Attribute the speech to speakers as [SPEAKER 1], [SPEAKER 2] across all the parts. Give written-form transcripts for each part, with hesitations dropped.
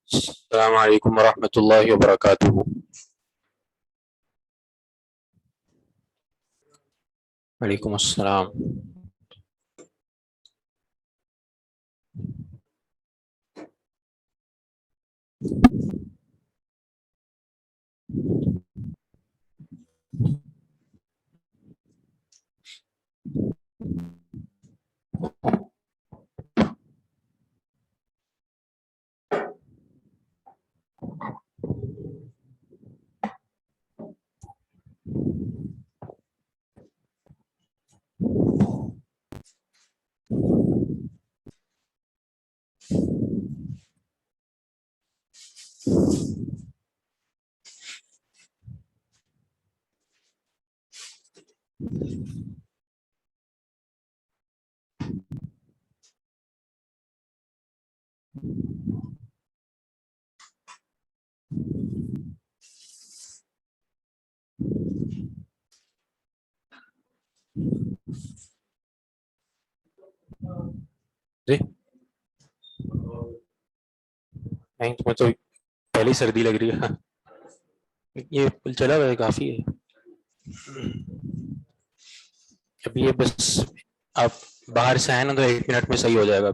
[SPEAKER 1] السلام علیکم ورحمۃ اللہ وبرکاتہ. وعلیکم السلام. جی نہیں تمہیں تو پہلی سردی لگ رہی ہے. یہ چلا گیا کافی ہے. ابھی یہ بس آپ باہر سے آئے نا تو 1 منٹ میں صحیح ہو جائے گا.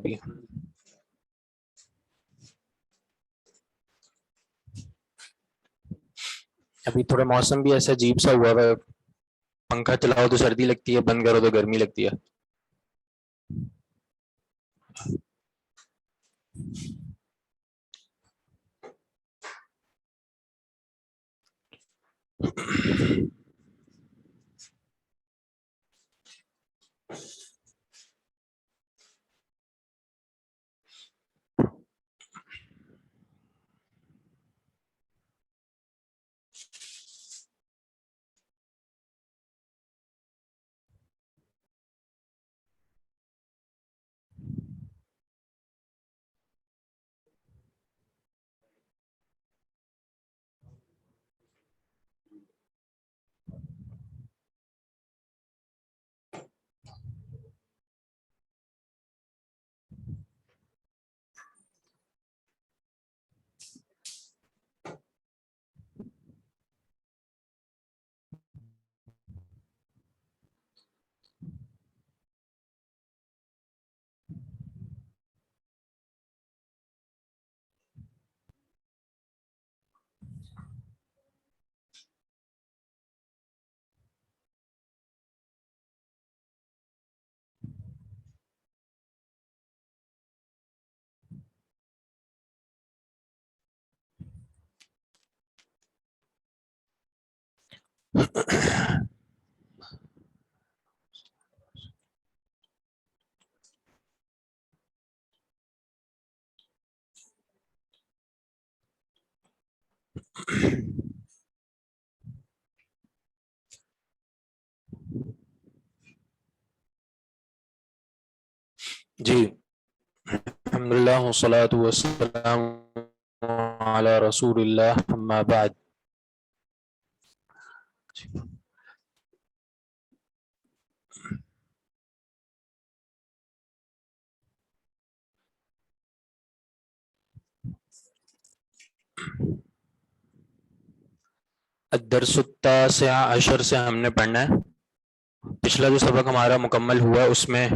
[SPEAKER 1] ابھی تھوڑا موسم بھی ایسا عجیب سا ہوا ہے. پنکھا چلاؤ تو سردی لگتی ہے, بند کرو تو گرمی لگتی ہے. جی الحمدللہ والصلاة والسلام علی رسول اللہ اما بعد. الدرس التاسع عشر سے ہم نے پڑھنا ہے. پچھلا جو سبق ہمارا مکمل ہوا اس میں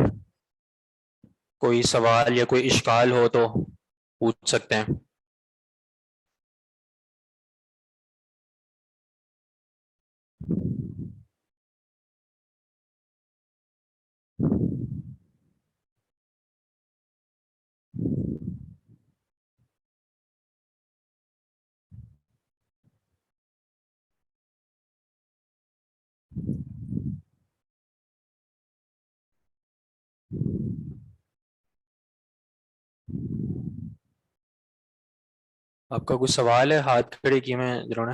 [SPEAKER 1] کوئی سوال یا کوئی اشکال ہو تو پوچھ سکتے ہیں. آپ کا کوئی سوال ہے؟ ہاتھ کھڑے کیے میں جنہوں نے.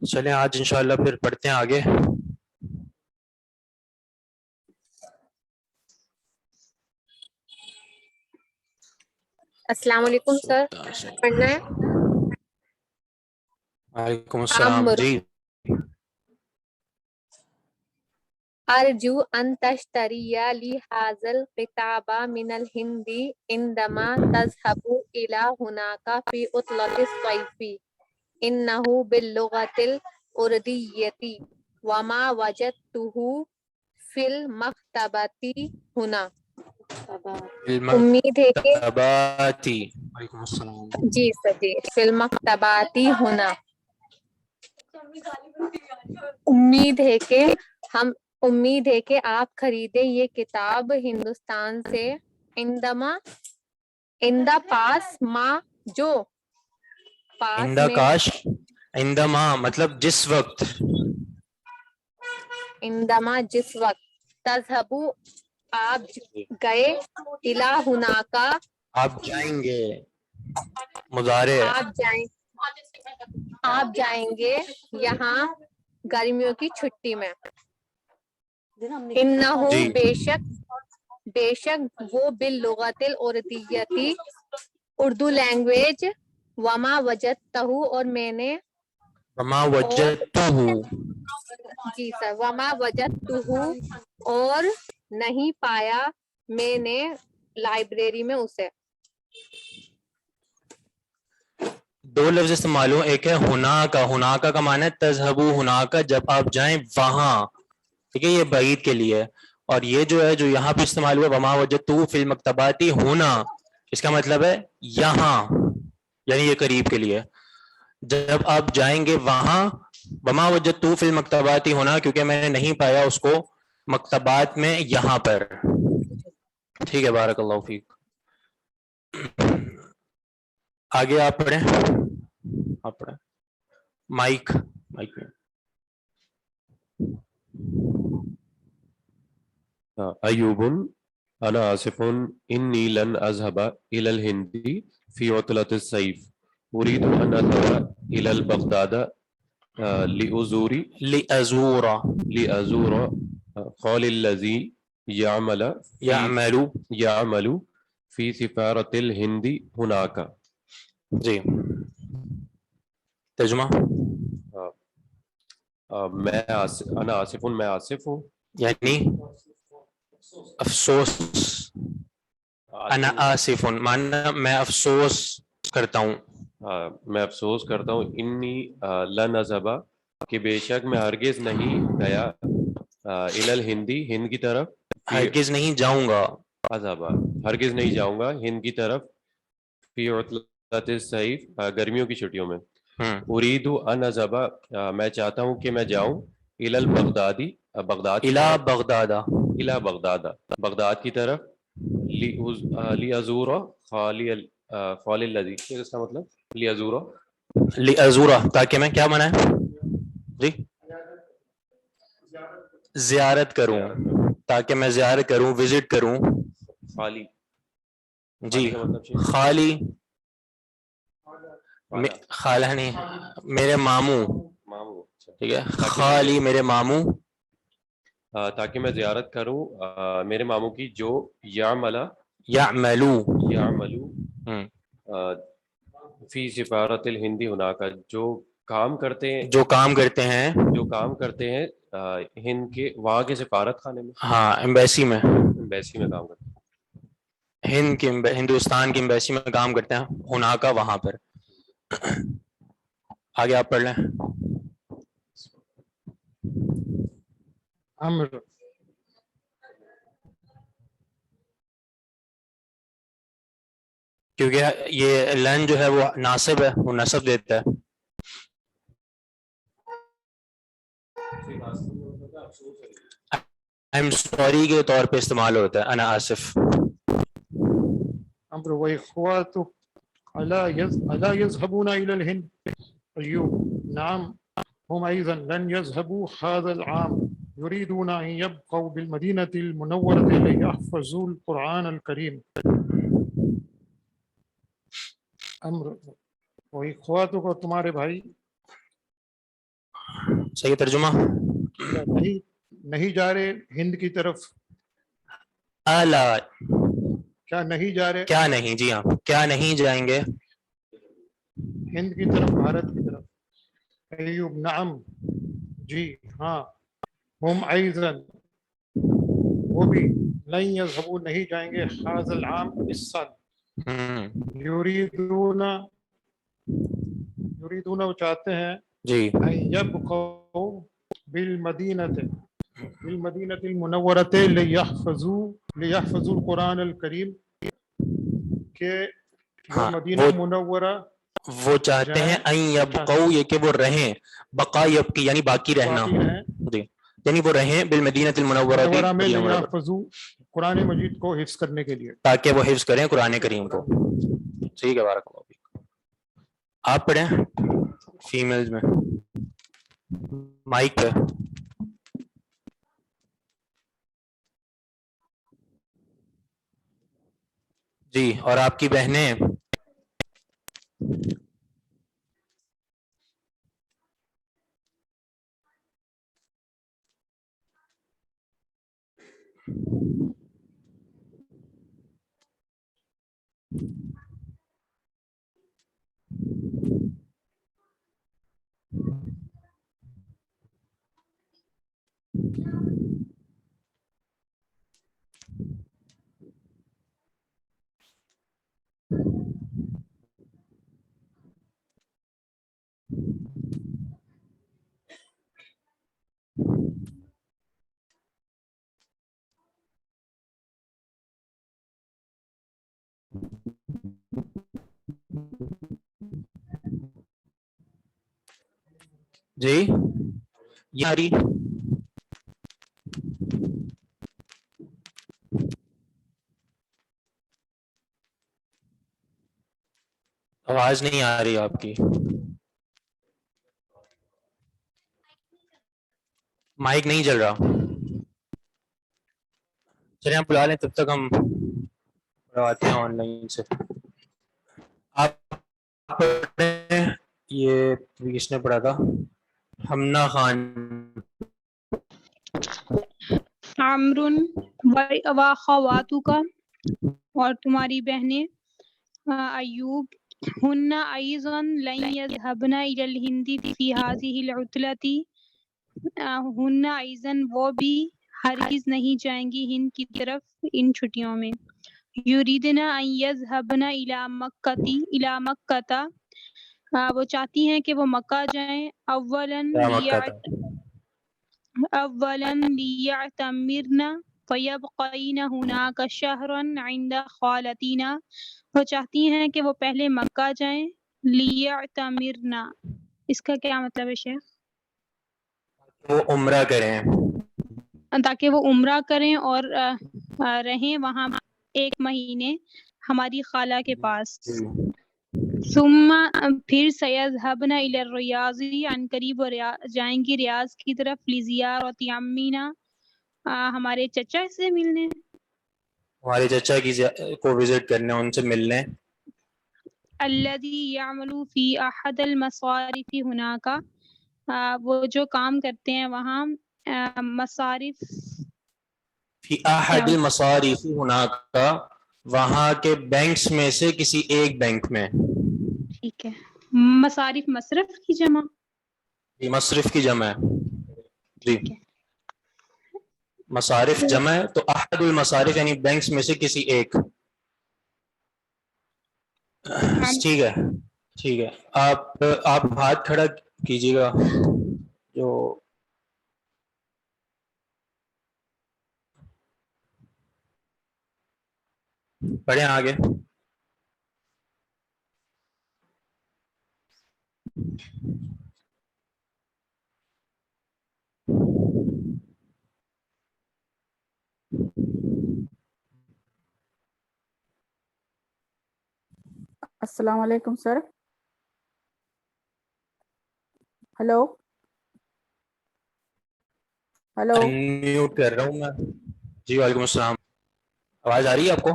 [SPEAKER 1] چلیں آج انشاءاللہ پھر پڑھتے ہیں آگے.
[SPEAKER 2] السلام علیکم سر، پڑھنا ہے.
[SPEAKER 1] وعلیکم السلام.
[SPEAKER 2] امر
[SPEAKER 1] جی
[SPEAKER 2] ارجو ان تشتری لی هذا الكتاب من الهند عندما تذهب الى هناك في عطلة الصيف انه باللغة الاردية وما وجدته في المكتبة هنا. امید ہے کہ
[SPEAKER 1] المکتباتی. وعلیکم السلام.
[SPEAKER 2] جی سر جی فی المکتبات ہونا، امید ہے کہ آپ خریدیں یہ کتاب ہندوستان سے اندا پاس ماں جو پاس
[SPEAKER 1] عندہ
[SPEAKER 2] میں
[SPEAKER 1] کاش. عندما مطلب جس وقت.
[SPEAKER 2] اندما جس وقت تذہبو آپ گئے الہ ہناکا
[SPEAKER 1] آپ جائیں گے. مضارع.
[SPEAKER 2] آپ جائیں گے یہاں گرمیوں کی چھٹی میں. انہو
[SPEAKER 1] جی
[SPEAKER 2] بے شک وہ باللغت الاردیتی اردو لینگویج وما وجدتہ اور میں نے
[SPEAKER 1] وما
[SPEAKER 2] اور
[SPEAKER 1] وجدتہ.
[SPEAKER 2] جی سر وما وجدتہ اور نہیں پایا میں نے لائبریری میں اسے.
[SPEAKER 1] دو لفظ استعمال ہوں، ایک ہے ہناکا. ہناکا کا معنی ہے تذہبو ہناکا، جب آپ جائیں وہاں. ٹھیک ہے، یہ بعید کے لیے. اور یہ جو ہے جو یہاں پہ استعمال ہوا وما وجدتہ فی المکتباتی ہونا، اس کا مطلب ہے یہاں، یعنی یہ قریب کے لیے. جب آپ جائیں گے وہاں، وما وجدتہ فی المکتباتی ہونا، کیونکہ میں نے نہیں پایا اس کو مکتبات میں یہاں پر. ٹھیک ہے، بارک اللہ فیک. آگے آپ پڑھیں. آپ پڑھیں. مائک میں.
[SPEAKER 3] ایوب انا آصف انی لن اذهب الى الهند في عطلة الصيف اريد ان اذهب الى البغداد لازور خالي الذي يعمل في سفارة الهند هناك.
[SPEAKER 1] جی ترجمہ.
[SPEAKER 3] انا آصف میں آصف ہوں،
[SPEAKER 1] یعنی افسوس. انا آصف معنی میں افسوس کرتا ہوں.
[SPEAKER 3] میں افسوس کرتا ہوں. انی لن اذهب کہ بے شک میں ہرگز نہیں گیا الى الہندی ہند کی طرف.
[SPEAKER 1] ہرگز نہیں جاؤں گا.
[SPEAKER 3] اذهب ہرگز نہیں جاؤں گا ہند کی طرف. فی عطلۃ الصیف گرمیوں کی چھٹیوں میں. اريد ان اذهب میں چاہتا ہوں کہ میں جاؤں الى البغدادی بغداد کی
[SPEAKER 1] الى
[SPEAKER 3] طرف.
[SPEAKER 1] بغداد.
[SPEAKER 3] الى بغداد بغداد کی طرف. لیازور خالی الذی، اس کا مطلب لیازور
[SPEAKER 1] لازورہ تاکہ میں کیا بنا ہے جی زیارت کروں، تاکہ میں زیارت کروں، وزٹ کروں.
[SPEAKER 3] خالی
[SPEAKER 1] جی
[SPEAKER 3] کا مطلب
[SPEAKER 1] خالی خالہ نہیں، میرے ماموں.
[SPEAKER 3] ماموں.
[SPEAKER 1] ٹھیک ہے، خالی میرے ماموں.
[SPEAKER 3] تاکہ میں زیارت کروں میرے ماموں کی جو یعملو فی سفارت الہندی ہناکا جو کام کرتے ہیں ہند کے وہاں کے سفارت خانے میں.
[SPEAKER 1] ہاں ایمبیسی میں
[SPEAKER 3] کام کرتے ہیں.
[SPEAKER 1] ہند کی ہندوستان کی ایمبیسی میں کام کرتے ہیں ہناکا وہاں پر. آگے آپ پڑھ لیں.
[SPEAKER 4] امر
[SPEAKER 1] کیونکہ یہ لن جو ہے وہ ناصب ہے، وہ نصب دیتا ہے. I'm sorry کے طور پہ استعمال ہوتا ہے انا آصف.
[SPEAKER 4] امر واخواتك الا يذهبون الى الهند. ايوب نعم هم ايضا لن يذهبوا هذا العام، يريدون ان يبقوا بالمدينة المنورة ليحفظوا القرآن الكريم. امر واخواتك اور تمہارے بھائی
[SPEAKER 1] صحیح ترجمہ
[SPEAKER 4] کیا نہیں نہیں جا رہے ہند کی طرف؟
[SPEAKER 1] الا
[SPEAKER 4] کیا نہیں جا رہے
[SPEAKER 1] کیا نہیں، جی ہاں کیا نہیں جائیں گے
[SPEAKER 4] ہند کی طرف، بھارت کی طرف؟ ایوب نعم، جی ہاں، ہم ایضا، وہ بھی، لن یذهبوا نہیں جائیں گے، هذا العام اس سال، یریدون وہ چاہتے ہیں،
[SPEAKER 1] جی
[SPEAKER 4] ان یبقوا بالمدینۃ المنورۃ لیحفظوا القرآن الکریم، کہ وہ
[SPEAKER 1] ہاں
[SPEAKER 4] مدینہ منورہ
[SPEAKER 1] وہ چاہتے ہیں
[SPEAKER 4] جائیں،
[SPEAKER 1] ان یبقوا، یہ کہ وہ رہیں، بقا یبقی یعنی باقی رہنا،
[SPEAKER 4] باقی رہیں
[SPEAKER 1] جی یعنی وہ رہیں بالمدینۃ المنورہ کی
[SPEAKER 4] منورہ میں،
[SPEAKER 1] مدینہ منورہ،
[SPEAKER 4] لیحفظوا قرآن مجید کو حفظ کرنے کے لیے۔
[SPEAKER 1] تاکہ وہ حفظ کریں قرآن کریم کو۔ ٹھیک ہے، بارک اللہ فیک۔ آپ پڑھیں فیمیلز میں مائک پہ۔ جی، اور آپ کی بہنیں جی یاری آواز نہیں آ رہی آپ کی، مائک نہیں چل رہا۔ چلیں آپ بلا لیں، تب تک ہم پڑھواتے ہیں آن لائن سے۔ آپ پڑھیں، یہ کس نے پڑھا تھا؟ ہمنا خان۔
[SPEAKER 5] عمرن واخواتک، اور تمہاری بہنیں، ایوب، ہن ایضا لن یذهبن الی الہند فی هذه العطلۃ، ہن ایضا وہ بھی ہرگز نہیں جائیں گی ہند کی طرف ان چھٹیوں میں، یریدن ان یذهبن الی مکۃ، وہ چاہتی ہیں کہ وہ مکہ جائیں،
[SPEAKER 1] کیا مکہ تھا؟
[SPEAKER 5] اولا لیعتمرن فیبقین ہناک شہرا عند خالتینا، وہ چاہتی ہیں کہ وہ پہلے مکہ جائیں، لیعتمرن، اس کا کیا مطلب ہے شیخ؟
[SPEAKER 1] وہ عمرہ کریں،
[SPEAKER 5] تاکہ وہ عمرہ کریں اور رہیں وہاں ایک مہینے ہماری خالہ کے پاس، ثم پھر سیذهبن الی الریاض، عن قریب جائیں گی ریاض کی طرف، لزیارت عمینا، ہمارے چچا سے ملنے،
[SPEAKER 1] ہمارے چچا کی کو وزٹ کرنے، ان سے ملنے،
[SPEAKER 5] الذی یعمل فی احد المصارف ہناک، وہ جو کام کرتے ہیں وہاں مصارف،
[SPEAKER 1] فی احد المصارف ہناک، وہاں کے بینکس میں سے کسی ایک بینک میں،
[SPEAKER 5] ٹھیک ہے، مصارف مصرف کی جمع،
[SPEAKER 1] یہ مصرف کی جمع ہے، جی
[SPEAKER 5] ٹھیک ہے،
[SPEAKER 1] مصارف جمع ہے تو احد المصارف یعنی بینکس میں سے کسی ایک، ٹھیک ہے ٹھیک ہے۔ آپ ہاتھ کھڑا کیجیے گا، جو پڑھیں آگے۔
[SPEAKER 6] السلام علیکم سر۔ ہلو ہلو،
[SPEAKER 1] میوٹ کر رہا ہوں میں، جی وعلیکم السلام، آواز آ رہی ہے آپ کو؟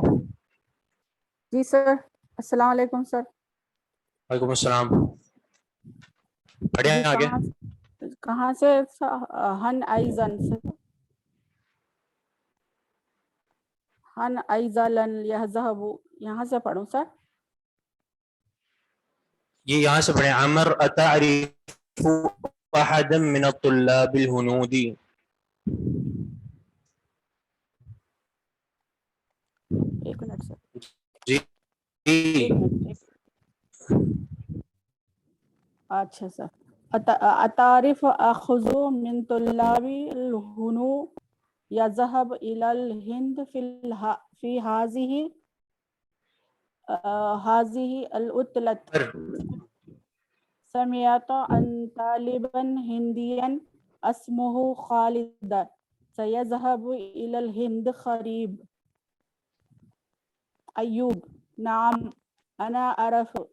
[SPEAKER 6] جی سر، السلام علیکم سر۔
[SPEAKER 1] وعلیکم السلام،
[SPEAKER 6] جی
[SPEAKER 1] پڑھیں آگے۔
[SPEAKER 6] کہاں سے ہن ایزن سے ہن ایزلن یذهب یہاں سے پڑھوں سر؟
[SPEAKER 1] یہ یہاں سے پڑھیں عمر اتعرف احدا من الطلاب الهنود.
[SPEAKER 6] ایک منٹ سر،
[SPEAKER 1] جی
[SPEAKER 6] ایک منٹ. اچھا سر. اتعرف اخذ من طلاب الهنود يذهب الى الهند في هذه العطلة. سمعت عن طالبا هنديا اسمه خالد سيذهب الى الهند قريب. ایوب: نعم انا عرفه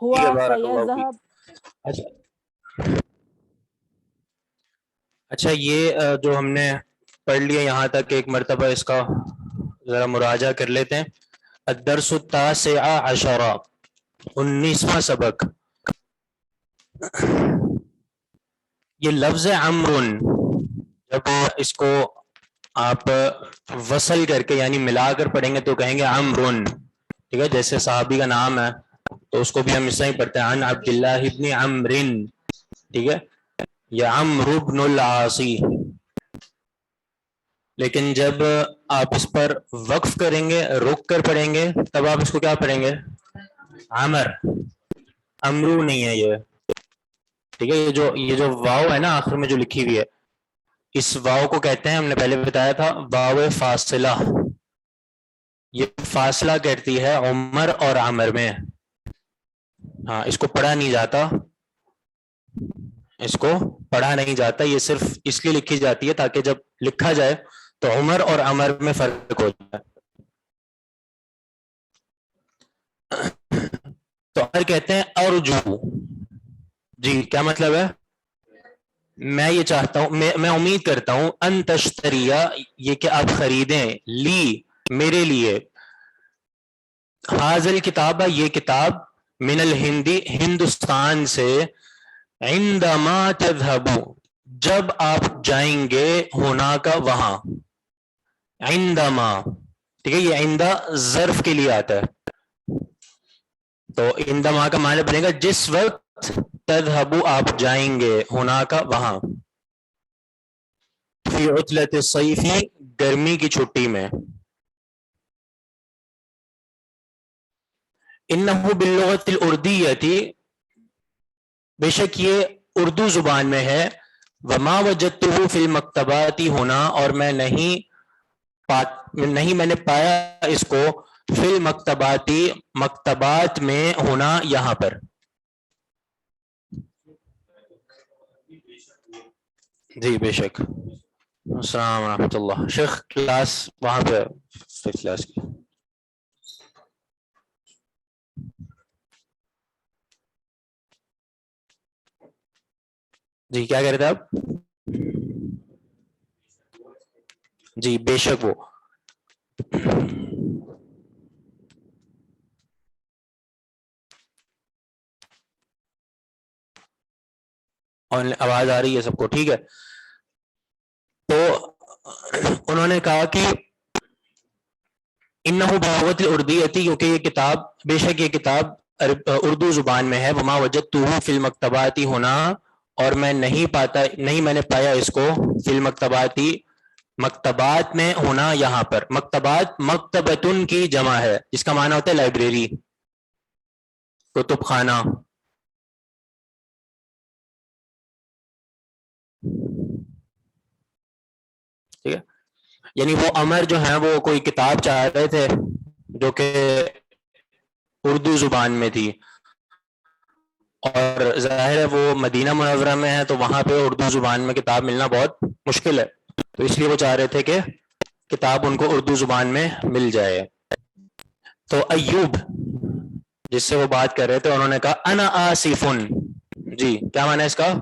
[SPEAKER 6] هو سيذهب.
[SPEAKER 1] اچھا یہ جو ہم نے پڑھ لیا یہاں تک ایک مرتبہ اس کا ذرا مراجعہ کر لیتے ہیں. الدرس التاسع عشر 19واں سبق. یہ لفظ عمرن جب اس کو آپ وصل کر کے یعنی ملا کر پڑھیں گے تو کہیں گے عمرن، ٹھیک ہے. جیسے صحابی کا نام ہے تو اس کو بھی ہم اس طرح ہی پڑھتے ہیں عن عبداللہ ابن عمرن، ٹھیک ہے، یا عمرو بن العاصی. لیکن جب آپ اس پر وقف کریں گے، رک کر پڑھیں گے، تب آپ اس کو کیا پڑھیں گے؟ عمر. امرو نہیں ہے یہ، ٹھیک ہے. یہ جو واو ہے نا آخر میں جو لکھی ہوئی ہے، اس واو کو کہتے ہیں، ہم نے پہلے بتایا تھا، واو فاصلہ. یہ فاصلہ کرتی ہے عمر اور عامر میں. ہاں اس کو پڑھا نہیں جاتا، اس کو پڑھا نہیں جاتا. یہ صرف اس لیے لکھی جاتی ہے تاکہ جب لکھا جائے تو عمر اور عمر میں فرق ہو جائے. تو عمر کہتے ہیں ارجو. جی کیا مطلب ہے؟ میں یہ چاہتا ہوں، میں امید کرتا ہوں، ان تشتریہ یہ کہ آپ خریدیں، لی میرے لیے، حاضل کتاب یہ کتاب، من الہندی ہندوستان سے، عندما تذهبوا جب آپ جائیں گے، ہونا کا وہاں، عندما، ٹھیک ہے. یہ عندہ ظرف کے لیے آتا ہے تو عندما کا معنی بنے گا جس وقت، تذهبوا آپ جائیں گے، ہونا کا وہاں، فی عطلۃ الصیف گرمی کی چھٹی میں. انہ باللغۃ الاردیۃ بے شک یہ اردو زبان میں ہے. وما وجدتہ فی المکتبات ہونا اور میں میں نے پایا اس کو، فی المکتبات مکتبات میں، ہونا یہاں پر. جی بے شک. السلام ورحمۃ اللہ. شیخ کلاس وہاں پہ کلاس کی. جی کیا کہہ رہے تھے آپ؟ جی بے شک وہ آواز آ رہی ہے سب کو؟ ٹھیک ہے. تو انہوں نے کہا کہ انہ بلغۃ الاردیۃ کیونکہ یہ کتاب، بے شک یہ کتاب اردو زبان میں ہے. وما وجدتہ فی المکتبات ہونا اور میں میں نے پایا اس کو، فی المکتبات مکتبات میں، ہونا یہاں پر. مکتبات مکتبتن کی جمع ہے جس کا معنی ہوتا ہے لائبریری، کتب خانہ. ٹھیک ہے. یعنی وہ عمر جو ہیں وہ کوئی کتاب چاہ رہے تھے جو کہ اردو زبان میں تھی، اور ظاہر ہے وہ مدینہ منورہ میں ہے تو وہاں پہ اردو زبان میں کتاب ملنا بہت مشکل ہے، تو اس لیے وہ چاہ رہے تھے کہ کتاب ان کو اردو زبان میں مل جائے. تو ایوب جس سے وہ بات کر رہے تھے انہوں نے کہا انا آصفن. جی کیا معنی ہے اس کا؟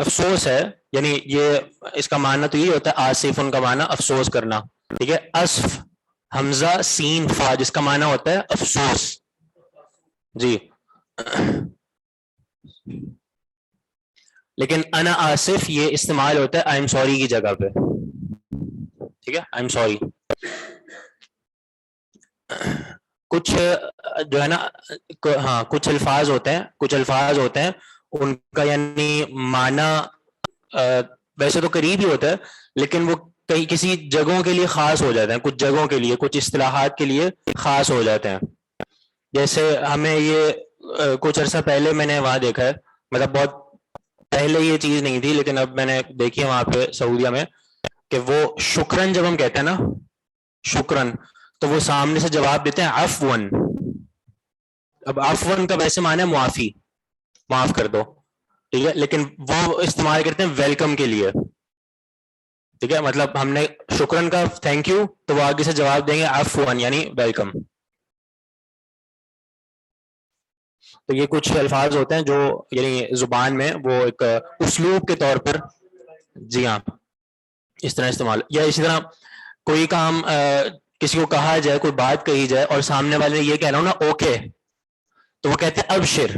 [SPEAKER 1] افسوس ہے. یعنی یہ اس کا معنی تو یہی ہوتا ہے، آصفن کا معنی افسوس کرنا، ٹھیک ہے. اسف حمزہ سین فا جس کا معنی ہوتا ہے افسوس. جی لیکن انا آصف یہ استعمال ہوتا ہے آئی ایم سوری کی جگہ پہ. ٹھیک ہے, آئی ایم سوری. کچھ جو ہے نا, ہاں کچھ الفاظ ہوتے ہیں ان کا یعنی معنی ویسے تو قریب ہی ہوتا ہے, لیکن وہ کئی کسی جگہوں کے لیے خاص ہو جاتے ہیں, کچھ جگہوں کے لیے, کچھ اصطلاحات کے لیے خاص ہو جاتے ہیں. جیسے ہمیں یہ کچھ عرصہ پہلے میں نے وہاں دیکھا ہے, مطلب بہت پہلے یہ چیز نہیں تھی لیکن اب میں نے دیکھی ہے وہاں پہ سعودیہ میں, کہ وہ شکرن جب ہم کہتے ہیں نا شکرن, تو وہ سامنے سے جواب دیتے ہیں عفون. اب عفون کا ویسے معنی ہے معافی, معاف کر دو, ٹھیک ہے, لیکن وہ استعمال کرتے ہیں ویلکم کے لیے. ٹھیک ہے, مطلب ہم نے شکرن کا تھینک یو, تو وہ آگے سے جواب دیں گے عفون یعنی ویلکم. تو یہ کچھ الفاظ ہوتے ہیں جو یعنی زبان میں وہ ایک اسلوب کے طور پر, جی ہاں, اس طرح استعمال. یا اسی طرح کوئی کام کسی کو کہا جائے, کوئی بات کہی جائے اور سامنے والے یہ کہہ رہا ہوں نا اوکے, تو وہ کہتے ہیں ابشر.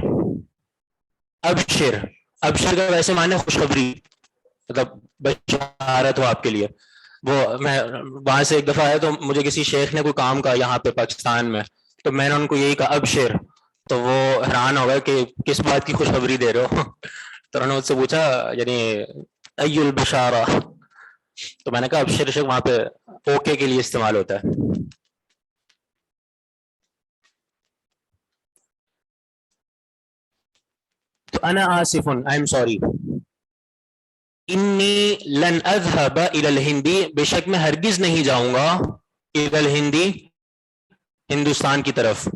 [SPEAKER 1] ابشر, ابشر کا ویسے معنی خوشخبری, مطلب بشارت ہو آپ کے لیے. وہ میں وہاں سے ایک دفعہ آیا تو مجھے کسی شیخ نے کوئی کام کہا یہاں پہ پاکستان میں, تو میں نے ان کو یہی کہا ابشر, تو وہ حیران ہو گئے کہ کس بات کی خوشخبری دے رہے ہو. تو انہوں نے مجھ سے پوچھا یعنی ای البشارہ, تو میں نے کہا ابشر وہاں پہ اوکے کے لیے استعمال ہوتا ہے. تو انا آصف آئی ایم سوری. انی لن اذهب الى الہندی, بے شک میں ہرگز نہیں جاؤں گا الى الہندی, ہندوستان کی طرف.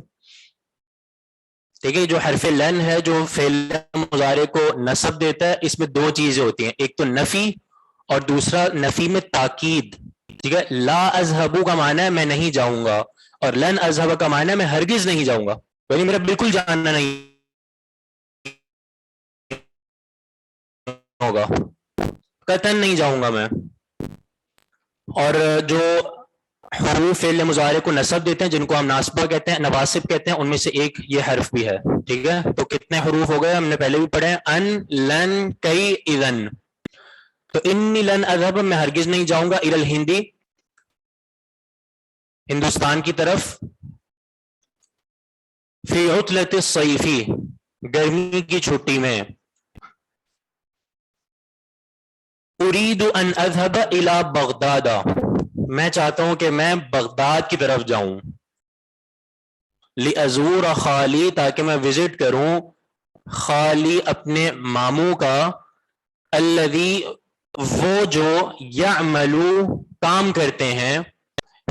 [SPEAKER 1] ٹھیک ہے, جو حرف لن ہے جو فعل مضارع کو نصب دیتا ہے, اس میں دو چیزیں ہوتی ہیں, ایک تو نفی اور دوسرا نفی میں تاکید. ٹھیک ہے, لا اذهب کا معنی ہے میں نہیں جاؤں گا, اور لن اذهب کا معنی ہے میں ہرگز نہیں جاؤں گا, یعنی میرا بالکل جانا نہیں ہوگا, قطعاً نہیں جاؤں گا میں. اور جو حروف فعل مضارع کو نصب دیتے ہیں جن کو ہم ناصبہ کہتے ہیں, نواسب کہتے ہیں, ان میں سے ایک یہ حرف بھی ہے. ٹھیک ہے, تو کتنے حروف ہو گئے, ہم نے پہلے بھی پڑھے ہیں, ان, لن, کئی, اذن. تو انی لن اذهب میں ہرگز نہیں جاؤں گا الى الہندی, ہندوستان کی طرف, فی عطلۃ الصیفی گرمی کی چھٹی میں, اريد ان اذهب الى بغداد میں چاہتا ہوں کہ میں بغداد کی طرف جاؤں, لازور خالی تاکہ میں وزٹ کروں خالی اپنے ماموں کا, الذی وہ جو یعمل کام کرتے ہیں,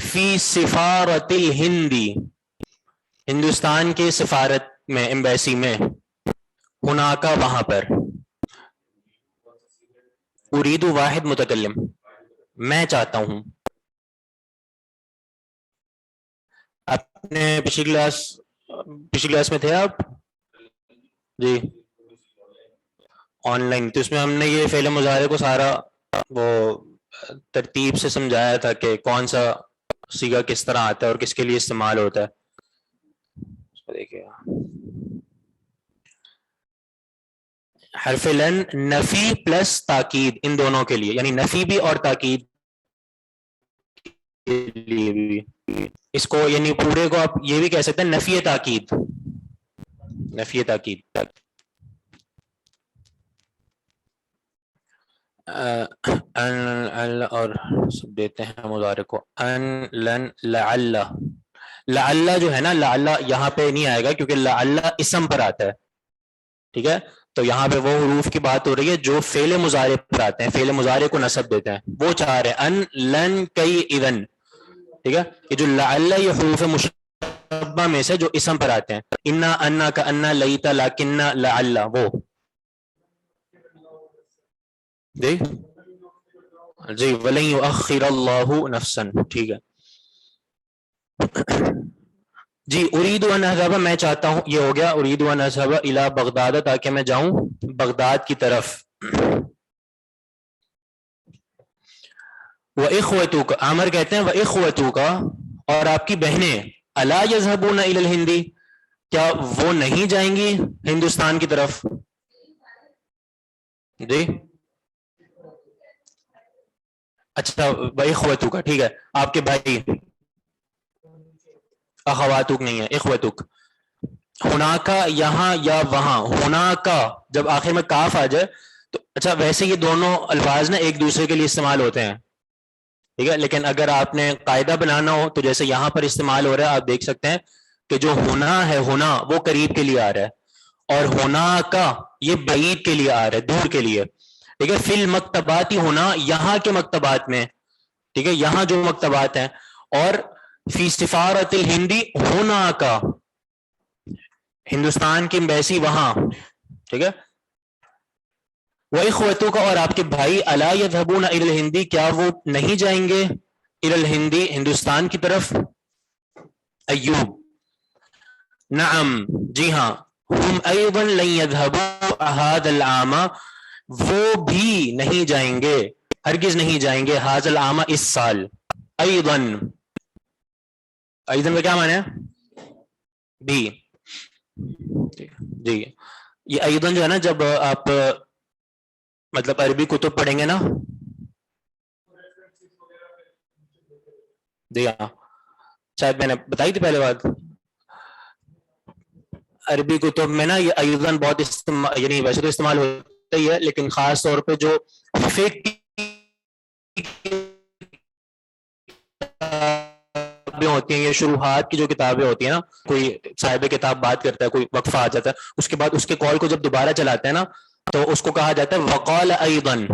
[SPEAKER 1] فی سفارت الہندی ہندوستان کے سفارت میں, ایمبیسی میں, ہناکا وہاں پر. اريد واحد متکلم میں چاہتا ہوں. اپنے پچھلی کلاس میں تھے آپ جی آن لائن, تو اس میں ہم نے یہ فعل مضارع کو سارا وہ ترتیب سے سمجھایا تھا کہ کون سا صیغہ کس طرح آتا ہے اور کس کے لیے استعمال ہوتا ہے. اس کو دیکھیے, حرف لن نفی پلس تاکید ان دونوں کے لیے, یعنی نفی بھی اور تاکید کے لیے بھی. اس کو یعنی پورے کو آپ یہ بھی کہہ سکتے ہیں نفی تاکید, نفی تاکید. اور سب دیتے ہیں مضارع کو, ان, لن, لعل. لعل جو ہے نا, لعل یہاں پہ نہیں آئے گا کیونکہ لعل اسم پر آتا ہے. ٹھیک ہے, تو یہاں پہ وہ حروف کی بات ہو رہی ہے جو فعل مضارع پر آتے ہیں, فعل مضارع کو نصب دیتے ہیں, وہ چار ہیں, ان, لن, کئی, اذن. ٹھیک ہے, یہ جو لعل یہ حروف مشبہ میں سے جو اسم پر آتے ہیں, انا, انا, کا انا, لیتا, لکننا, لعل, وہ جی جی ولن یؤخر اللہ نفسا. ٹھیک ہے جی. اريد ان اذهب میں چاہتا ہوں, یہ ہو گیا اريد ان اذهب الى بغداد تاکہ میں جاؤں بغداد کی طرف. واخوتک, عامر کہتے ہیں واخوتک, اور آپ کی بہنیں, الا يذهبون الى الہندی کیا وہ نہیں جائیں گی ہندوستان کی طرف؟ جی اچھا بھائی اخوتک کا ٹھیک ہے، آپ کے بھائی، اخواتک نہیں ہے، اخوتک. ہونا کا یہاں یا وہاں، ہونا کا جب آخر میں کاف آ جائے تو اچھا ویسے یہ دونوں الفاظ نا ایک دوسرے کے لیے استعمال ہوتے ہیں، ٹھیک ہے، لیکن اگر آپ نے قاعدہ بنانا ہو تو جیسے یہاں پر استعمال ہو رہا ہے، آپ دیکھ سکتے ہیں کہ جو ہونا ہے، ہونا وہ قریب کے لیے آ رہا ہے، اور ہونا کا یہ بعید کے لیے آ رہا ہے، دور کے لیے، ٹھیک ہے. فی المکتبات ہونا یہاں کے مکتبات میں، ٹھیک ہے، یہاں جو مکتبات ہیں. اور فی سفارت الہندی ہونا کا ہندوستان کی ایمبیسی وہاں، ٹھیک ہے. وَإِخْوَتُكَ اور آپ کے بھائی أَلَا يَذْهَبُونَ إِلَى الْهِنْدِ کیا وہ نہیں جائیں گے إِلَى الْهِنْدِ ہندوستان کی طرف؟ ایوب نعم جی ہاں، ہم أيضا لن يذهبوا هذا العام وہ بھی نہیں جائیں گے، ہرگز نہیں جائیں گے، هذا العام اس سال. أيضا أيضا کا کیا معنی ہے؟ بھی. جی یہ ایضاً جو ہے نا جب آپ مطلب عربی کتب پڑھیں گے نا، جی ہاں شاید میں نے بتائی تھی پہلے بات، عربی کتب میں نا یہ ایضاً بہت استعمال، یعنی ویسے تو استعمال ہوتا ہی ہے، لیکن خاص طور پہ جو فقہ ہوتی ہیں، یہ شروحات کی جو کتابیں ہوتی ہیں نا، کوئی صاحب کتاب بات کرتا ہے، کوئی وقفہ آ جاتا ہے، اس کے بعد اس کے کال کو جب دوبارہ چلاتے ہیں نا تو اس کو کہا جاتا ہے وقال ایضاً،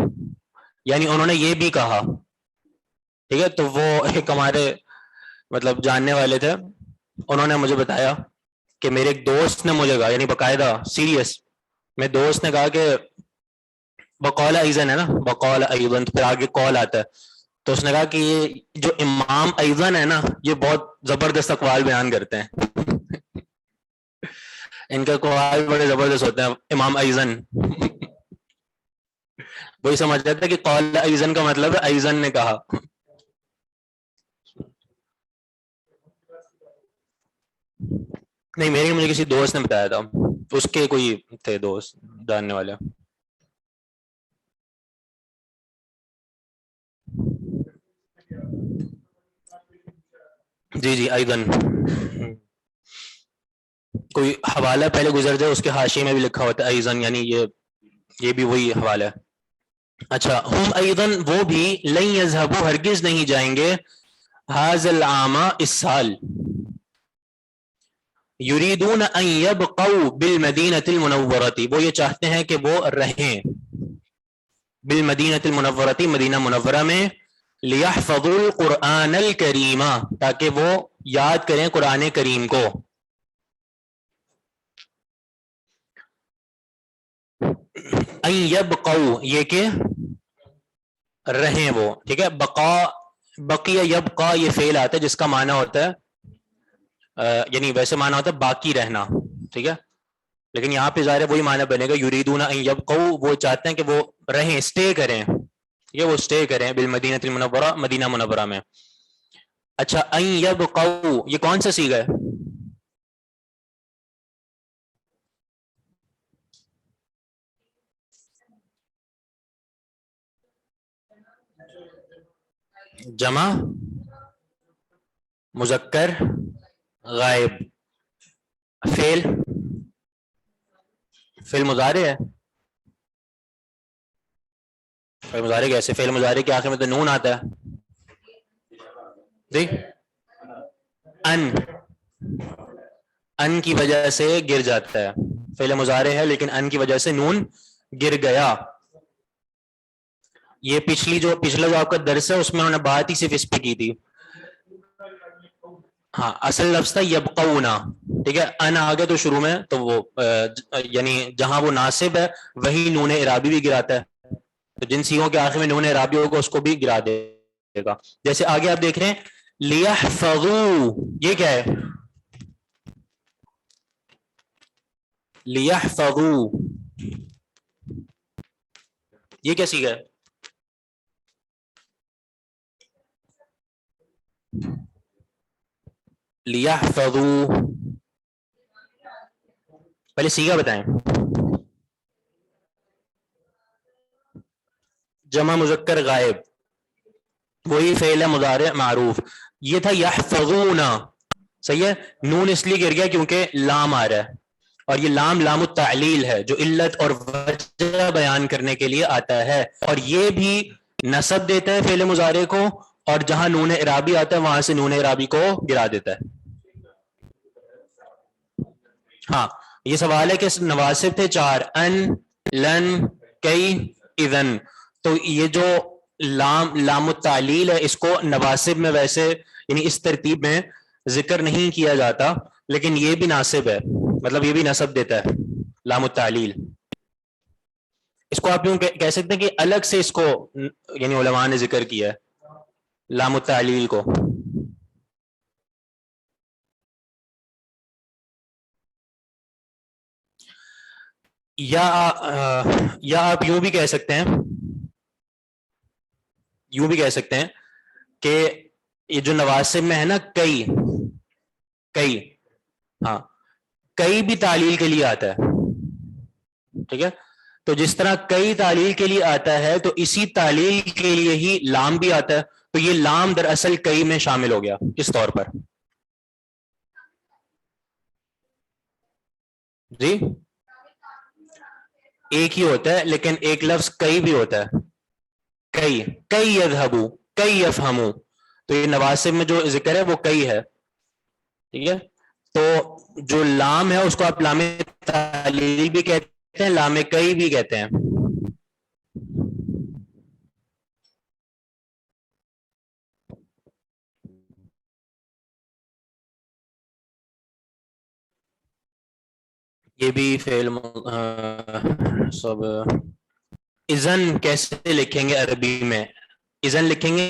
[SPEAKER 1] یعنی انہوں نے یہ بھی کہا، ٹھیک ہے. تو وہ ایک ہمارے مطلب جاننے والے تھے، انہوں نے مجھے بتایا کہ میرے ایک دوست نے مجھے کہا، یعنی باقاعدہ سیریس، میرے دوست نے کہا کہ وقال ایضاً ہے نا، وقال ایضاً پھر آگے کال آتا ہے، تو اس نے کہا کہ یہ جو امام ایضاً ہے نا یہ بہت زبردست اقوال بیان کرتے ہیں ان کے اقوال بڑے زبردست ہوتے ہیں. امام ایضاً وہی سمجھ جاتا ہے کہ قول ایضاً کا مطلب ہے ایضاً نے کہا. نہیں میرے مجھے کسی دوست نے بتایا تھا، اس کے کوئی تھے دوست جاننے والے. جی جی ایضاً کوئی حوالہ پہلے گزر جائے اس کے حاشیے میں بھی لکھا ہوتا ہے ایضاً، یعنی یہ بھی وہی حوالہ ہے. اچھا ہم ایضاً وہ بھی لن یذهبوا ہرگز نہیں جائیں گے هذا العام اس سال. یریدون ان یبقوا بالمدینۃ المنورۃ وہ یہ چاہتے ہیں کہ وہ رہیں بالمدینۃ المنورۃ مدینہ منورہ میں، لیحفظوا القرآن الکریم تاکہ وہ یاد کریں قرآن کریم کو. ان یبقوا یہ کہ رہیں وہ، ٹھیک ہے. بقا بقیہ یبقا یہ فعل آتا ہے جس کا معنی ہوتا ہے یعنی ویسے معنی ہوتا ہے باقی رہنا، ٹھیک ہے، لیکن یہاں پہ ظاہر ہے وہی معنی بنے گا یریدون ان یبقوا وہ چاہتے ہیں کہ وہ رہیں، اسٹے کریں، ٹھیک ہے، وہ اسٹے کریں بالمدینۃ المنورہ مدینہ منورہ میں. اچھا ان یبقوا یہ کون سا صیغہ ہے؟ جمع مذکر غائب، فعل مضارع ہے. فعل مضارع کیسے؟ فعل مضارع کے آخر میں تو نون آتا ہے، دیکھ ان کی وجہ سے گر جاتا ہے، فعل مضارع ہے لیکن ان کی وجہ سے نون گر گیا. یہ پچھلا جو آپ کا درس ہے اس میں انہوں نے بات ہی صرف اس پہ کی تھی. ہاں اصل لفظ تھا یبقونا، ٹھیک ہے، ان آگے تو شروع میں تو وہ یعنی جہاں وہ ناصب ہے وہی نون اعرابی بھی گراتا ہے، تو جن سیغوں کے آخر میں نون اعرابی ہوگا اس کو بھی گرا دے گا. جیسے آگے آپ دیکھ رہے ہیں لیحفظوا یہ کیا ہے؟ لیحفظوا یہ کیا صیغہ ہے؟ لیحفظوا پہلے سیگا بتائیں. جمع مذکر غائب وہی فعل مضارع معروف. یہ تھا یحفظون. صحیح ہے. نون اس لیے گر گیا کیونکہ لام آ رہا ہے اور یہ لام لام التعلیل ہے جو علت اور وجہ بیان کرنے کے لیے آتا ہے, اور یہ بھی نصب دیتا ہے فعل مضارع کو, اور جہاں نون اعرابی آتا ہے وہاں سے نون اعرابی کو گرا دیتا ہے. ہاں یہ سوال ہے کہ نواسب تھے 4 ان لن کئی اذن, تو یہ جو لام التعلیل ہے اس کو نواسب میں ویسے یعنی اس ترتیب میں ذکر نہیں کیا جاتا, لیکن یہ بھی ناصب ہے, مطلب یہ بھی نصب دیتا ہے لام التعلیل. اس کو آپ یوں کہہ سکتے ہیں کہ الگ سے اس کو یعنی علماء نے ذکر کیا ہے لام التعلیل کو. یا آپ یوں بھی کہہ سکتے ہیں, یوں بھی کہہ سکتے ہیں کہ یہ جو نواسب میں ہے نا کئی, ہاں کئی بھی تعلیل کے لیے آتا ہے. ٹھیک ہے, تو جس طرح کئی تعلیل کے لیے آتا ہے تو اسی تعلیل کے لیے ہی لام بھی آتا ہے, تو یہ لام دراصل کئی میں شامل ہو گیا. کس طور پر جی؟ ایک ہی ہوتا ہے لیکن ایک لفظ کئی بھی ہوتا ہے. کئی یذہبو, کئی یفہمو, تو یہ نواسب میں جو ذکر ہے وہ کئی ہے. ٹھیک ہے, تو جو لام ہے اس کو آپ لام تعلیل بھی کہتے ہیں, لام کئی بھی کہتے ہیں. یہ بھی فعل سب. اذن کیسے لکھیں گے عربی میں؟ اذن لکھیں گے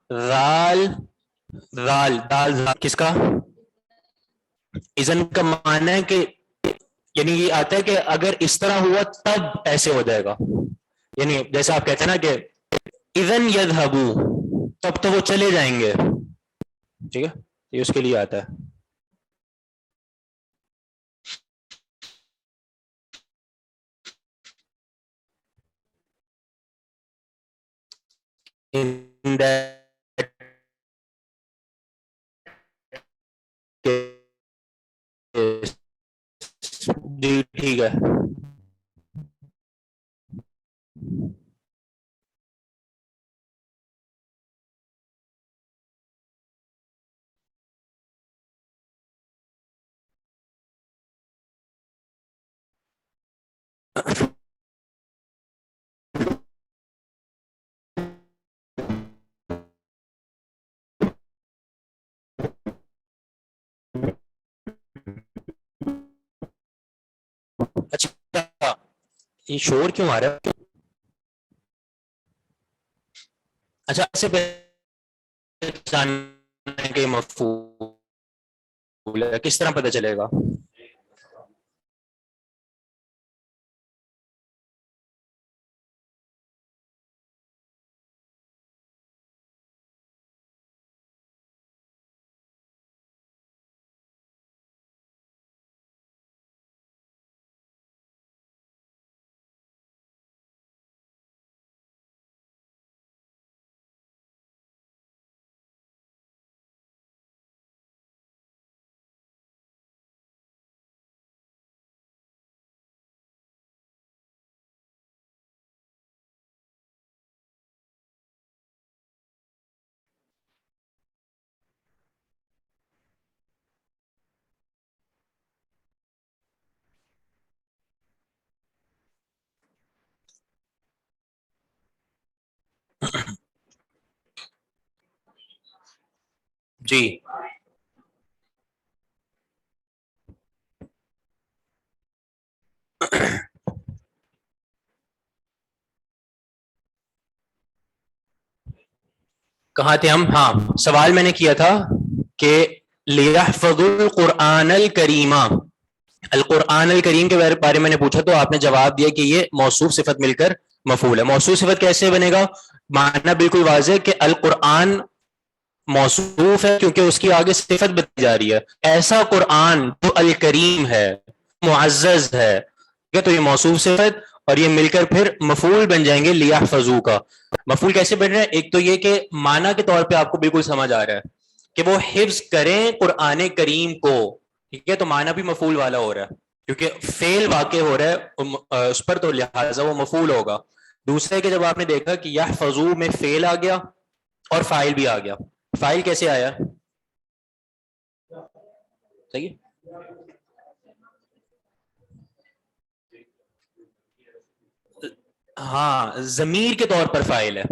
[SPEAKER 1] رال رال دال کس کا؟ اذن کا معنی ہے کہ یعنی یہ آتا ہے کہ اگر اس طرح ہوا تب ایسے ہو جائے گا. یعنی جیسے آپ کہتے ہیں نا کہ اذن یذهبو, تب تو وہ چلے جائیں گے. ٹھیک ہے, یہ اس کے لیے آتا ہے. جی ٹھیک ہے. اچھا یہ شور کیوں آ رہا ہے؟ اچھا اس سے پہچاننے کے مفعول ہے کس طرح پتہ چلے گا؟ جی کہاں تھے ہم؟ ہاں سوال میں نے کیا تھا کہ لِيَحْفَظُوا الْقُرْآنَ الْكَرِيمَ, القرآن الکریم کے بارے میں نے پوچھا تو آپ نے جواب دیا کہ یہ موصوف صفت مل کر مفعول ہے. موصوف صفت کیسے بنے گا؟ معنی بالکل واضح کہ القرآن موصوف ہے کیونکہ اس کی آگے صفت بتائی جا رہی ہے. ایسا قرآن جو الکریم ہے, معزز ہے, ٹھیک ہے, تو یہ موصوف صفت اور یہ مل کر پھر مفعول بن جائیں گے لیحفظو کا. مفعول کیسے بن رہا ہے؟ ایک تو یہ کہ معنی کے طور پہ آپ کو بالکل سمجھ آ رہا ہے کہ وہ حفظ کریں قرآن کریم کو, ٹھیک ہے, تو معنی بھی مفعول والا ہو رہا ہے کیونکہ فعل واقع ہو رہا ہے اس پر, تو لہٰذا وہ مفعول ہوگا. دوسرا ہے کہ جب آپ نے دیکھا کہ یحفظو میں فعل آ گیا اور فاعل بھی آ گیا, فاعل کیسے آیا؟ صحیح ہے, ہاں ضمیر کے طور پر فاعل ہے,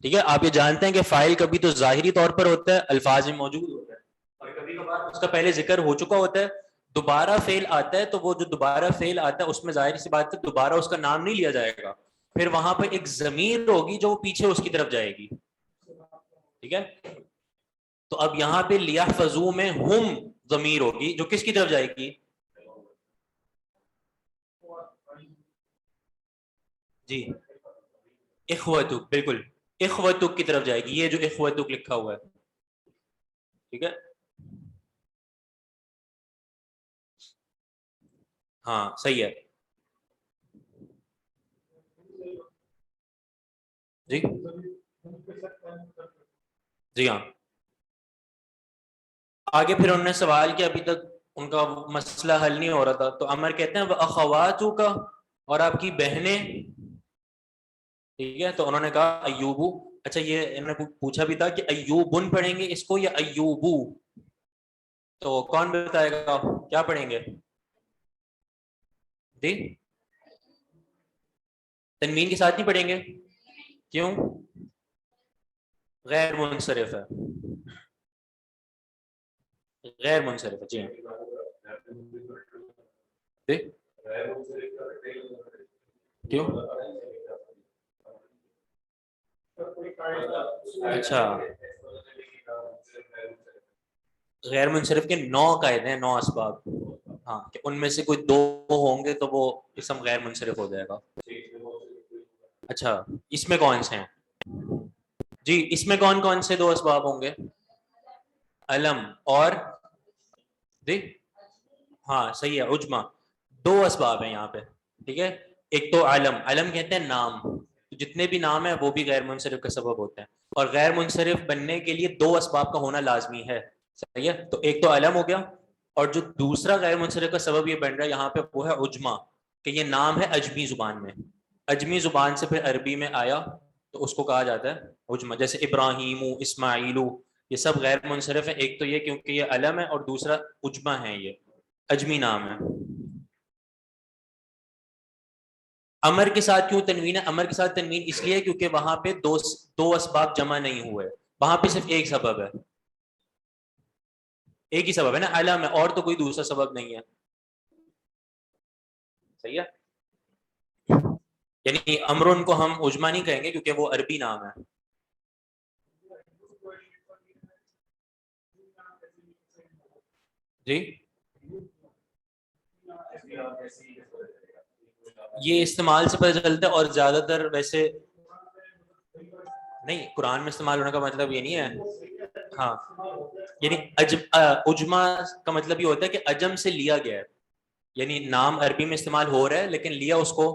[SPEAKER 1] ٹھیک ہے. آپ یہ جانتے ہیں کہ فاعل کبھی تو ظاہری طور پر ہوتا ہے, الفاظ میں موجود ہوتا ہے, اور کبھی کبھار اس کا پہلے ذکر ہو چکا ہوتا ہے, دوبارہ فعل آتا ہے, تو وہ جو دوبارہ فعل آتا ہے اس میں ظاہر سی بات ہے دوبارہ اس کا نام نہیں لیا جائے گا, پھر وہاں پہ ایک ضمیر ہوگی جو پیچھے اس کی طرف جائے گی, ٹھیک ہے. تو اب یہاں پہ لیحفظو میں ہم ضمیر ہوگی جو کس کی طرف جائے گی؟ جی اخوتک, بالکل اخوتک کی طرف جائے گی, یہ جو اخوتک لکھا ہوا ہے, ٹھیک ہے. ہاں صحیح ہے. جی جی ہاں, آگے پھر انہوں نے سوال کیا, ابھی تک ان کا مسئلہ حل نہیں ہو رہا تھا, تو عمر کہتے ہیں اخواتو کا, اور آپ کی بہنیں, ٹھیک ہے. تو انہوں نے کہا ایوبو. اچھا یہ انہوں نے پوچھا بھی تھا کہ ایوبن پڑھیں گے اس کو یا ایوبو, تو کون بتائے گا کیا پڑھیں گے؟ جی تنوین کے ساتھ نہیں پڑھیں گے, کیوں؟ غیر منصرف ہے, غیر منصرف ہے. جی جی کیوں؟ اچھا غیر منصرف کے 9 قاعدے ہیں, 9 اسباب, ہاں, کہ ان میں سے کوئی 2 ہوں گے تو وہ اسم غیر منصرف ہو جائے گا. اچھا اس میں کون سے ہیں؟ جی اس میں کون کون سے 2 اسباب ہوں گے؟ علم اور جی ہاں صحیح ہے, عجمہ. 2 اسباب ہیں یہاں پہ, ٹھیک ہے. ایک تو علم, علم کہتے ہیں نام, جتنے بھی نام ہیں وہ بھی غیر منصرف کا سبب ہوتے ہیں, اور غیر منصرف بننے کے لیے 2 اسباب کا ہونا لازمی ہے, صحیح ہے. تو ایک تو علم ہو گیا, اور جو دوسرا غیر منصرف کا سبب یہ بن رہا ہے یہاں پہ وہ ہے عجمہ, کہ یہ نام ہے عجمی زبان میں, عجمی زبان سے پھر عربی میں آیا تو اس کو کہا جاتا ہے عجمہ. جیسے ابراہیم, اسماعیل, یہ سب غیر منصرف ہیں, ایک تو یہ کیونکہ یہ علم ہے, اور دوسرا عجمہ ہے, یہ عجمی نام ہے. امر کے ساتھ کیوں تنوین ہے؟ امر کے ساتھ تنوین اس لیے کیونکہ وہاں پہ 2 اسباب جمع نہیں ہوئے, وہاں پہ صرف ایک سبب ہے, ایک ہی سبب ہے نا, علم ہے, اور تو کوئی دوسرا سبب نہیں ہے, صحیح ہے. یعنی امرن کو ہم عجمہ نہیں کہیں گے کیونکہ وہ عربی نام ہے. جی یہ استعمال سے پتہ چلتا ہے, اور زیادہ تر ویسے نہیں, قرآن میں استعمال ہونے کا مطلب یہ نہیں ہے, ہاں یعنی عجمہ کا مطلب یہ ہوتا ہے کہ عجم سے لیا گیا ہے, یعنی نام عربی میں استعمال ہو رہا ہے لیکن لیا اس کو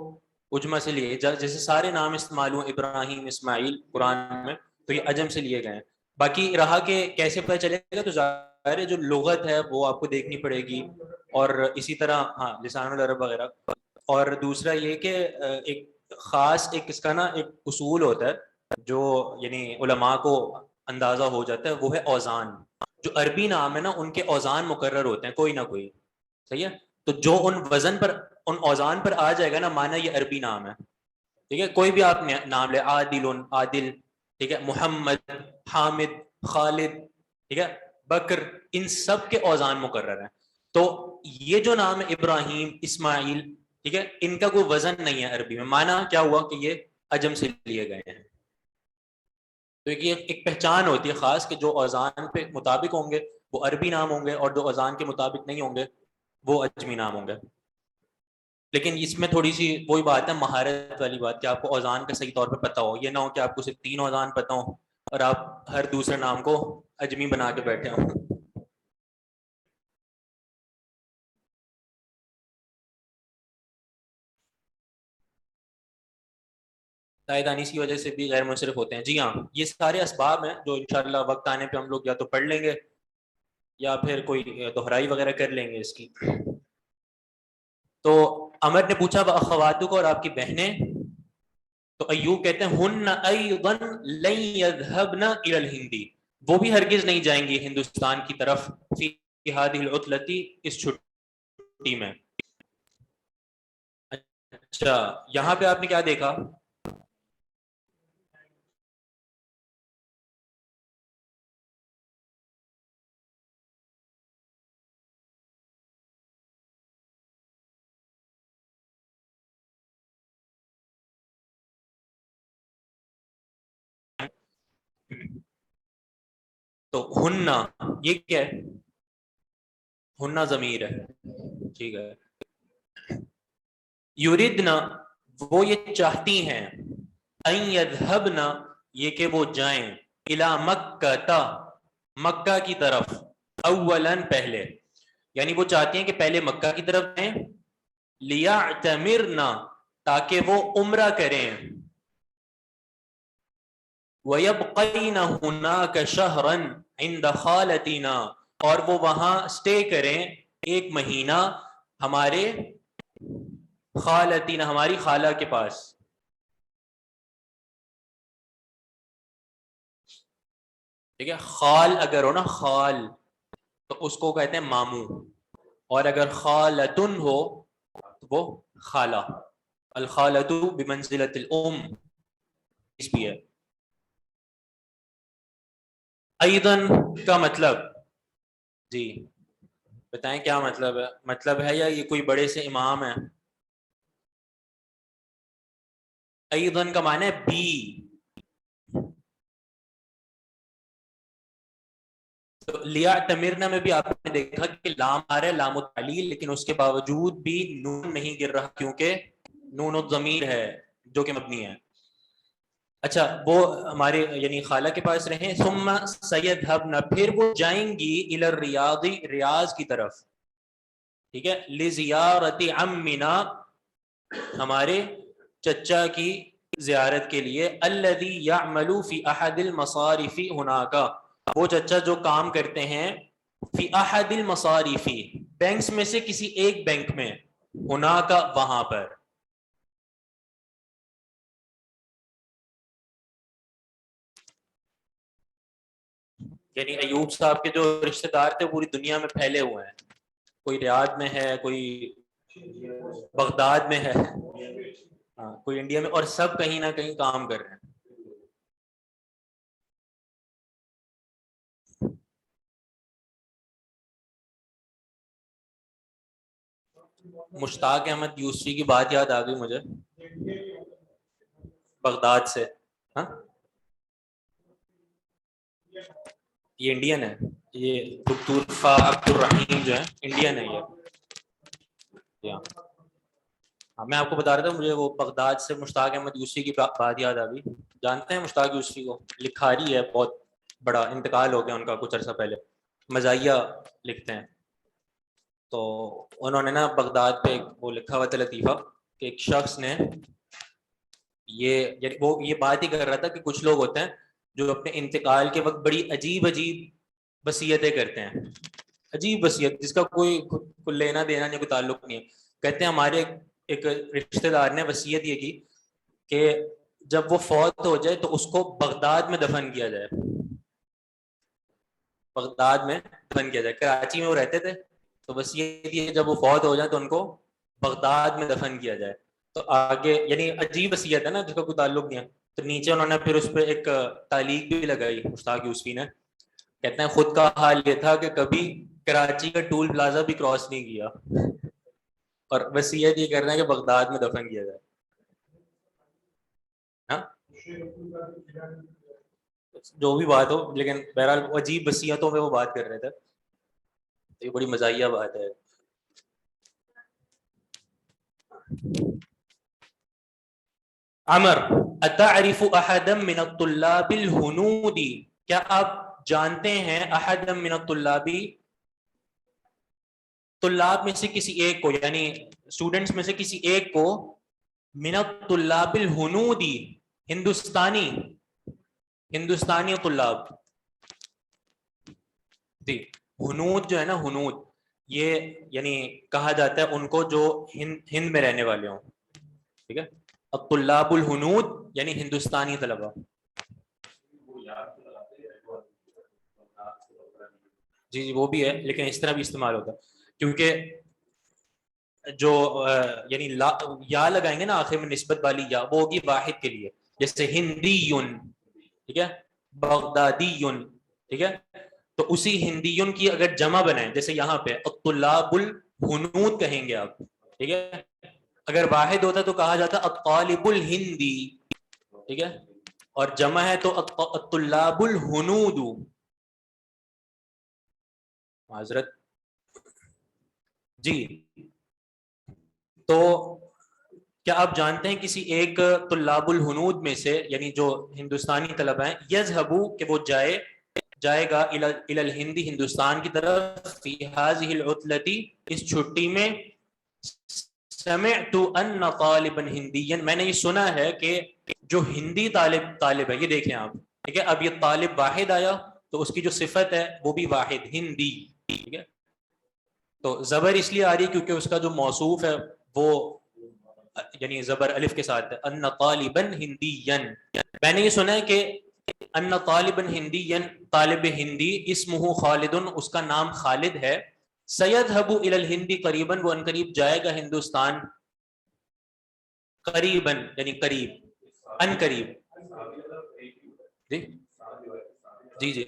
[SPEAKER 1] عجمہ سے لیے, جیسے سارے نام استعمال ہوئے ابراہیم, اسماعیل قرآن میں, تو یہ عجم سے لیے گئے ہیں. باقی رہا کہ کیسے پتہ چلے گا, تو ظاہر ہے جو لغت ہے وہ آپ کو دیکھنی پڑے گی, اور اسی طرح ہاں لسان العرب وغیرہ. اور دوسرا یہ کہ ایک خاص ایک اس کا نا ایک اصول ہوتا ہے جو یعنی علماء کو اندازہ ہو جاتا ہے, وہ ہے اوزان. جو عربی نام ہے نا ان کے اوزان مقرر ہوتے ہیں کوئی نہ کوئی, صحیح ہے. تو جو ان وزن پر, ان اوزان پر آ جائے گا نا مانا یہ عربی نام ہے, ٹھیک ہے. کوئی بھی آپ نام لے, عادل, عادل, ٹھیک ہے, محمد, حامد, خالد, ٹھیک ہے, بکر, ان سب کے اوزان مقرر ہیں. تو یہ جو نام ہے ابراہیم, اسماعیل, ٹھیک ہے, ان کا کوئی وزن نہیں ہے عربی میں, مانا کیا ہوا کہ یہ عجم سے لیے گئے ہیں. تو یہ ایک پہچان ہوتی ہے خاص کہ جو اوزان پہ مطابق ہوں گے وہ عربی نام ہوں گے, اور جو اوزان کے مطابق نہیں ہوں گے وہ عجمی نام ہوں گے. لیکن اس میں تھوڑی سی وہی بات ہے, مہارت والی بات, کہ آپ کو اوزان کا صحیح طور پہ پتہ ہو, یہ نہ ہو کہ آپ کو صرف 3 اوزان پتہ ہوں اور آپ ہر دوسرے نام کو اجمی بنا کے بیٹھے ہوں. دانش کی وجہ سے بھی غیر منصرف ہوتے ہیں. جی ہاں، یہ سارے اسباب ہیں جو انشاءاللہ وقت آنے پہ ہم لوگ یا تو پڑھ لیں گے یا پھر کوئی دہرائی وغیرہ کر لیں گے اس کی. تو عمر نے پوچھا اخواتک، اور آپ کی بہنیں. تو ایوب کہتے ہیں ہن ایضا لن یذهبن الی الہند، وہ بھی ہرگز نہیں جائیں گی ہندوستان کی طرف فی هذه العطلۃ، اس چھٹی میں. اچھا، یہاں پہ آپ نے کیا دیکھا؟ تو ہننا یہ کیا ہے؟ ہننا ضمیر ہے، ٹھیک ہے. یریدنا وہ یہ چاہتی ہیں، ان یذهبنا یہ کہ وہ جائیں، الی مکہ مکہ کی طرف، اولا پہلے، یعنی وہ چاہتی ہیں کہ پہلے مکہ کی طرف جائیں، لیعتمرنا تاکہ وہ عمرہ کریں، وَيَبْقَيْنَ هُنَاكَ شَهْرًا عِنْدَ خَالَتِنَا اور وہ وہاں سٹے کریں ایک مہینہ ہمارے خالتینا ہماری خالہ کے پاس. ٹھیک ہے، خال اگر ہو نا خال تو اس کو کہتے ہیں ماموں، اور اگر خالتن ہو تو وہ خالہ. الخالۃ بمنزلۃ الام اس بھی ہے. ایضاً کا مطلب جی بتائیں کیا مطلب ہے؟ مطلب ہے یا یہ کوئی بڑے سے امام ہے؟ ایضاً کا معنی ہے بھی. تو لیعتمرنا میں بھی آپ نے دیکھا کہ لام آ رہا ہے، لام التعلیل، لیکن اس کے باوجود بھی نون نہیں گر رہا کیونکہ نون الضمیر ہے جو کہ مبنی ہے. اچھا، وہ ہمارے یعنی خالہ کے پاس رہیں. ثم سیذهبن پھر وہ جائیں گی الی الریاض ریاض کی طرف، ٹھیک ہے، لزیارت عمنا ہمارے چچا کی زیارت کے لیے، الذی یعمل فی احد المصارف ہناک وہ چچا جو کام کرتے ہیں فی احد المصارف بینکس میں سے کسی ایک بینک میں، ہناک وہاں پر. یعنی ایوب صاحب کے جو رشتہ دار تھے پوری دنیا میں پھیلے ہوئے ہیں، کوئی ریاض میں ہے، کوئی بغداد میں ہے، کوئی انڈیا میں، اور سب کہیں نہ کہیں کام کر رہے ہیں. مشتاق احمد یوسفی کی بات یاد آ گئی مجھے، بغداد سے. ہاں یہ انڈین ہے، یہ دکتور عبد الرحیم جو ہے انڈین ہے یہ. ہاں میں آپ کو بتا رہا تھا، مجھے وہ بغداد سے مشتاق احمد یوسفی کی بات یاد آ گئی. جانتے ہیں مشتاق یوسفی کو؟ لکھاری ہے، بہت بڑا، انتقال ہو گیا ان کا کچھ عرصہ پہلے. مزاحیہ لکھتے ہیں. تو انہوں نے نا بغداد پہ وہ لکھا ہوا تھا لطیفہ کہ ایک شخص نے وہ یہ بات ہی کر رہا تھا کہ کچھ لوگ ہوتے ہیں جو اپنے انتقال کے وقت بڑی عجیب عجیب وصیتیں کرتے ہیں. عجیب وصیت جس کا کوئی لینا دینا نہیں، کوئی تعلق نہیں ہے. کہتے ہیں ہمارے ایک رشتہ دار نے وصیت یہ کی کہ جب وہ فوت ہو جائے تو اس کو بغداد میں دفن کیا جائے. بغداد میں دفن کیا جائے. کراچی میں وہ رہتے تھے، تو وصیت یہ جب وہ فوت ہو جائے تو ان کو بغداد میں دفن کیا جائے. تو آگے یعنی عجیب وصیت ہے نا جس کا کوئی تعلق نہیں ہے. تو نیچے انہوں نے پھر اس پہ ایک تعلیق بھی لگائی مشتاق یوسفی نے. کہتے ہیں خود کا حال یہ تھا کہ کبھی کراچی کا ٹول پلازا بھی کراس نہیں کیا، اور وصیت یہ کر رہے ہیں کہ بغداد میں دفن کیا جائے. ہاں جو بھی بات ہو، لیکن بہرحال عجیب وصیتوں پہ وہ بات کر رہے تھے. یہ بڑی مزاحیہ بات ہے. عمر اتعرف احدا من الطلاب الهنود، کیا آپ جانتے ہیں احدا من الطلاب، طلاب میں سے کسی ایک کو، یعنی اسٹوڈنٹس میں سے کسی ایک کو، من الطلاب الهنود، ہندوستانی طلاب. جی ہنود جو ہے نا، ہنود یہ یعنی کہا جاتا ہے ان کو جو ہند میں رہنے والے ہوں. ٹھیک ہے، الطلاب الہنود یعنی ہندوستانی طلبہ. جی جی وہ بھی ہے، لیکن اس طرح بھی استعمال ہوتا ہے کیونکہ جو یعنی یا لگائیں گے نا آخر میں نسبت والی یا، وہ ہوگی واحد کے لیے، جیسے ہندیون، ٹھیک ہے، بغدادیون، ٹھیک ہے. تو اسی ہندیون کی اگر جمع بنائیں، جیسے یہاں پہ الطلاب الہنود کہیں گے آپ، ٹھیک ہے. اگر واحد ہوتا تو کہا جاتا الطالب الہندی، ٹھیک ہے، اور جمع ہے تو الطلاب الہنود. معذرت. جی تو کیا آپ جانتے ہیں کسی ایک طلاب الہنود میں سے، یعنی جو ہندوستانی طلبہ ہیں، یذهب کہ وہ جائے گا الی الہند، ہندوستان کی طرف، فی هذه العطلۃ اس چھٹی میں، سمعت ان طالبا ہندیا میں نے یہ سنا ہے کہ جو ہندی طالب ہے، یہ دیکھیں آپ، ٹھیک ہے، اب یہ طالب واحد آیا تو اس کی جو صفت ہے وہ بھی واحد، ہندی. ٹھیک ہے، تو زبر اس لیے آ رہی ہے کیونکہ اس کا جو موصوف ہے وہ یعنی زبر الف کے ساتھ ہے، ان طالبا ہندیا. میں نے یہ سنا ہے کہ ان طالبا ہندیا، طالب ہندی، اسمہ خالد، اس کا نام خالد ہے، سیذهب الی الہند قریبا، وہ ان قریب جائے گا ہندوستان، قریبا یعنی قریب، ان قریب. جی جی جی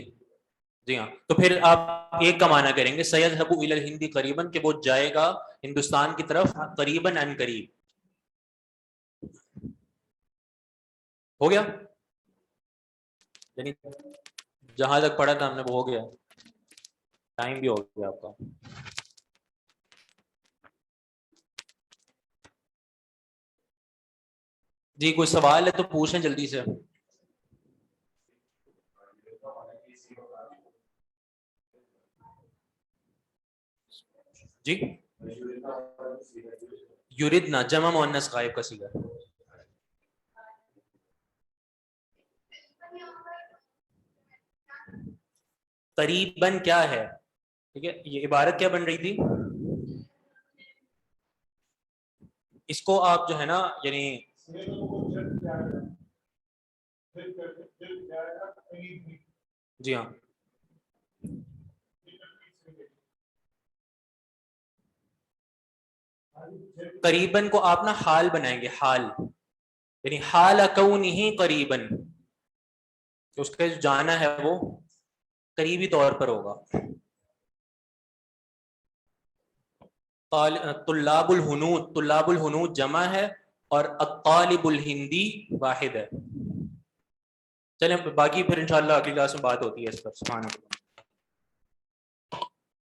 [SPEAKER 1] جی ہاں، تو پھر آپ ایک کا معنی کریں گے سیذهب الی الہند قریبا، کہ وہ جائے گا ہندوستان کی طرف قریبا، ان قریب. ہو گیا، یعنی جہاں تک پڑھا تھا ہم نے وہ ہو گیا، ٹائم بھی ہو گیا آپ کا. جی کوئی سوال ہے تو پوچھیں جلدی سے. جی یریدنا جمع مؤنث غائب کا صیغہ. قریباً کیا ہے، ٹھیک ہے، یہ عبارت کیا بن رہی تھی، اس کو آپ جو ہے نا یعنی جی ہاں قریباً کو آپ نا حال بنائیں گے، حال یعنی حال کونہ قریباً، اس کا جو جانا ہے وہ قریبی طور پر ہوگا. طلاب الہنود جمع ہے اور الطالب الہندی واحد ہے. چلیں باقی پھر انشاءاللہ اگلی کلاس میں بات ہوتی ہے اس پر. سبحان اللہ.